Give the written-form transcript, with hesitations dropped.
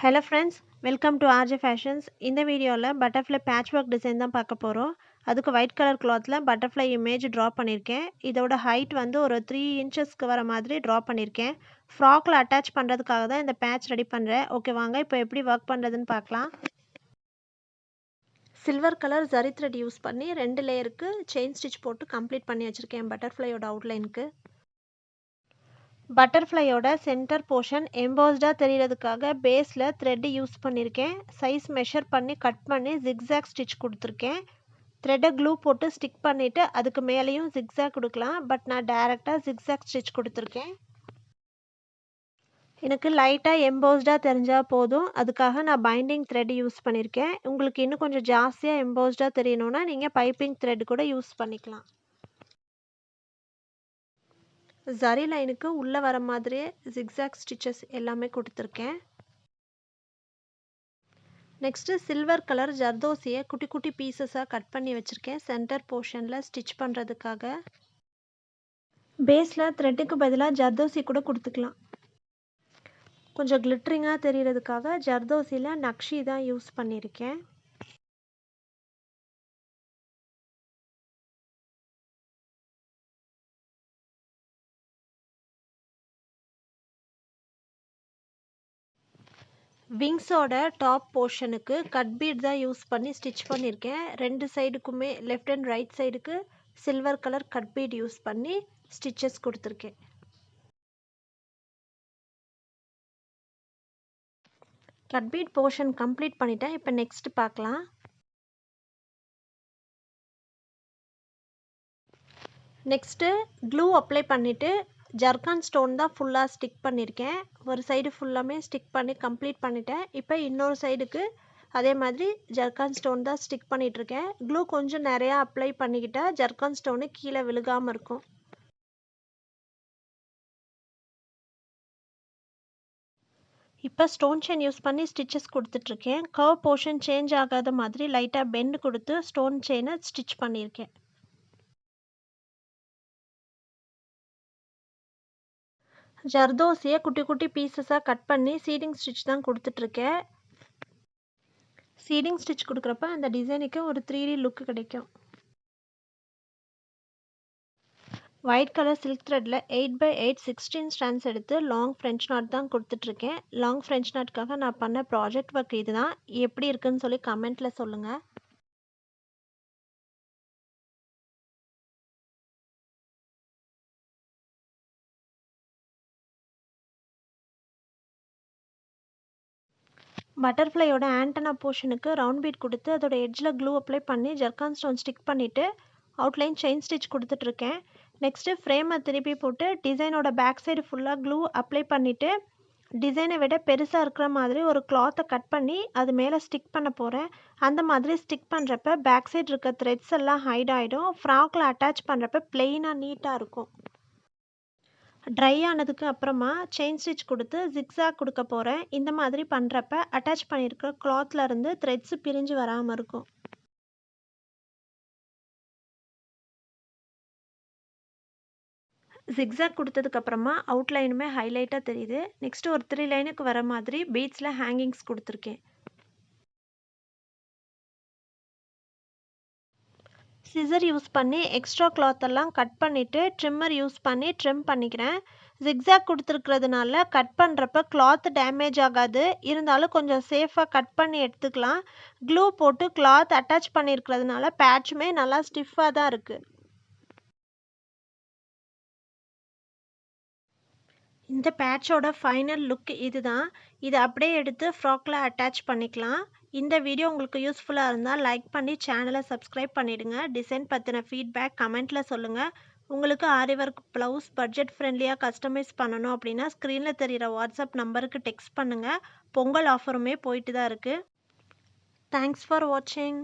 Hello friends, welcome to RJ Fashions. இந்த வீடியோவில் butterfly patch work design தான் பார்க்க போகிறோம். அதுக்கு ஒயிட் கலர் கிளாத்தில் பட்டர்ஃப்ளை இமேஜ் ட்ரா பண்ணியிருக்கேன். இதோட ஹைட் வந்து ஒரு 3 இன்ச்சஸ்க்கு வர மாதிரி ட்ரா பண்ணியிருக்கேன். ஃப்ராக்கில் அட்டாச் பண்ணுறதுக்காக தான் இந்த பேட்ச் ரெடி பண்ணுறேன். ஓகே வாங்க இப்போ எப்படி ஒர்க் பண்ணுறதுன்னு பார்க்கலாம். Silver colour zari thread use பண்ணி 2 லேயருக்கு செயின் ஸ்டிச் போட்டு கம்ப்ளீட் பண்ணி வச்சுருக்கேன் பட்டர்ஃப்ளையோட அவுட்லைனுக்கு. பட்டர்ஃப்ளையோட சென்டர் போர்ஷன் எம்போஸ்டாக தெரியறதுக்காக பேஸில் த்ரெட்டு யூஸ் பண்ணியிருக்கேன். சைஸ் மெஷர் பண்ணி கட் பண்ணி ஜிக்ஸாக் ஸ்டிச் கொடுத்துருக்கேன். த்ரெட்டை க்ளூ போட்டு ஸ்டிக் பண்ணிவிட்டு அதுக்கு மேலேயும் ஜிக்ஸாக் கொடுக்கலாம். பட் நான் டைரெக்டாக ஜிக்ஸாக் ஸ்டிச் கொடுத்துருக்கேன். எனக்கு லைட்டாக எம்போஸ்டாக தெரிஞ்சால் போதும். அதுக்காக நான் பைண்டிங் த்ரெட் யூஸ் பண்ணியிருக்கேன். உங்களுக்கு இன்னும் கொஞ்சம் ஜாஸ்தியாக எம்போஸ்டாக தெரியணுன்னா நீங்கள் பைப்பிங் த்ரெட் கூட யூஸ் பண்ணிக்கலாம். ஜரி லைனுக்கு உள்ளே வர மாதிரியே ஜிக்ஸாக் ஸ்டிச்சஸ் எல்லாமே கொடுத்துருக்கேன். நெக்ஸ்ட்டு சில்வர் கலர் ஜர்தோசியை குட்டி குட்டி பீசஸாக கட் பண்ணி வச்சுருக்கேன் சென்டர் போர்ஷனில் ஸ்டிச் பண்ணுறதுக்காக. பேஸில் த்ரெட்டுக்கு பதிலாக ஜர்தோசி கூட கொடுத்துக்கலாம். கொஞ்சம் கிளிட்ரிங்காக தெரியறதுக்காக ஜர்தோசியில் நக்ஷி தான் யூஸ் பண்ணியிருக்கேன். விங்ஸோட டாப் போர்ஷனுக்கு கட் பீட் தான் யூஸ் பண்ணி ஸ்டிச் பண்ணியிருக்கேன். 2 சைடுக்குமே லெஃப்ட் அண்ட் ரைட் சைடுக்கு silver colour cut beat use பண்ணி ஸ்டிச்சஸ் கொடுத்துருக்கேன். கட் பீட் போர்ஷன் கம்ப்ளீட் பண்ணிட்டேன். இப்போ நெக்ஸ்ட் பார்க்கலாம். நெக்ஸ்ட்டு க்ளூ அப்ளை பண்ணிவிட்டு ஜர்கான் ஸ்டோன் தான் ஃபுல்லாக ஸ்டிக் பண்ணியிருக்கேன். ஒரு சைடு ஃபுல்லாமே ஸ்டிக் பண்ணி கம்ப்ளீட் பண்ணிட்டேன். இப்போ இன்னொரு சைடுக்கு அதே மாதிரி ஜர்கான் ஸ்டோன் தான் ஸ்டிக் பண்ணிகிட்ருக்கேன். க்ளூ கொஞ்சம் நிறையா அப்ளை பண்ணிக்கிட்டால் ஜர்கான் ஸ்டோனு கீழே விழுகாமல் இருக்கும். இப்போ ஸ்டோன் செயின் யூஸ் பண்ணி ஸ்டிச்சஸ் கொடுத்துட்ருக்கேன். கர்வ் போர்ஷன் சேஞ்ச் ஆகாத மாதிரி லைட்டாக பெண்ட் கொடுத்து ஸ்டோன் செயினை ஸ்டிச் பண்ணியிருக்கேன். ஜர்தோசியை குட்டி குட்டி பீசஸாக கட் பண்ணி சீடிங் ஸ்டிச் தான் கொடுத்துட்ருக்கேன். சீடிங் ஸ்டிச் கொடுக்குறப்ப அந்த டிசைனுக்கு ஒரு 3D லுக்கு கிடைக்கும். ஒயிட் கலர் சில்க் த்ரெட்டில் 8x8 16 ஸ்டாண்ட்ஸ் எடுத்து லாங் ஃப்ரெஞ்ச் நாட் தான் கொடுத்துட்ருக்கேன். லாங் ஃப்ரெஞ்ச் நாட்காக நான் பண்ண ப்ராஜெக்ட் ஒர்க் இது தான். எப்படி இருக்குன்னு சொல்லி கமெண்ட்டில் சொல்லுங்கள். பட்டர்ஃப்ளையோட ஆண்டனா போர்ஷனுக்கு ரவுண்ட் பீட் கொடுத்து அதோட எட்ஜில் க்ளூ அப்ளை பண்ணி ஜர்கான் ஸ்டோன் ஸ்டிக் பண்ணிவிட்டு அவுட்லைன் செயின் ஸ்டிச் கொடுத்துட்ருக்கேன். நெக்ஸ்ட்டு ஃப்ரேமை திருப்பி போட்டு டிசைனோட பேக் சைடு ஃபுல்லாக க்ளூ அப்ளை பண்ணிவிட்டு டிசைனை விட பெருசாக இருக்கிற மாதிரி ஒரு கிளாத்தை கட் பண்ணி அது மேலே ஸ்டிக் பண்ண போகிறேன். அந்த மாதிரி ஸ்டிக் பண்ணுறப்ப பேக் சைடு இருக்க த்ரெட்ஸ் எல்லாம் ஹைட் ஆகிடும். ஃப்ராக்கில் அட்டாச் பண்ணுறப்ப பிளெயினாக நீட்டாக இருக்கும். ட்ரை ஆனதுக்கு அப்புறமா செயின் ஸ்டிச் கொடுத்து ஜிக்ஸாக் கொடுக்க போகிறேன். இந்த மாதிரி பண்ணுறப்ப அட்டாச் பண்ணியிருக்க கிளாத்லேருந்து த்ரெட்ஸு பிரிஞ்சு வராமல் இருக்கும். ஜிக்ஸாக் கொடுத்ததுக்கப்புறமா அவுட்லைனுமே ஹைலைட்டாக தெரியுது. நெக்ஸ்ட்டு ஒரு 3 லைனுக்கு வர மாதிரி பீட்ஸில் ஹேங்கிங்ஸ் கொடுத்துருக்கேன். சிசர் யூஸ் பண்ணி எக்ஸ்ட்ரா கிளாத்தெல்லாம் கட் பண்ணிவிட்டு ட்ரிம்மர் யூஸ் பண்ணி ட்ரிம் பண்ணிக்கிறேன். ஜிக்ஸாக் கொடுத்துருக்கிறதுனால கட் பண்ணுறப்ப கிளாத் டேமேஜ் ஆகாது. இருந்தாலும் கொஞ்சம் சேஃபாக கட் பண்ணி எடுத்துக்கலாம். க்ளூ போட்டு கிளாத் அட்டாச் பண்ணியிருக்கிறதுனால பேட்சுமே நல்லா ஸ்டிஃபாக தான் இருக்குது. இந்த பேட்சோட ஃபைனல் லுக் இது தான். இதை அப்படியே எடுத்து ஃப்ராக்கில் அட்டாச் பண்ணிக்கலாம். இந்த வீடியோ உங்களுக்கு யூஸ்ஃபுல்லாக இருந்தால் லைக் பண்ணி சேனலை சப்ஸ்கிரைப் பண்ணிவிடுங்க. டிசைன் பற்றின ஃபீட்பேக் கமெண்ட்டில் சொல்லுங்கள். உங்களுக்கு ஆரி ஒர்க் ப்ளவுஸ் பட்ஜெட் ஃப்ரெண்ட்லியாக கஸ்டமைஸ் பண்ணணும் அப்படின்னா ஸ்க்ரீனில் தெரிகிற வாட்ஸ்அப் நம்பருக்கு டெக்ஸ்ட் பண்ணுங்கள். பொங்கல் ஆஃபருமே போயிட்டு தான் இருக்குது. தேங்க்ஸ் ஃபார் வாட்சிங்.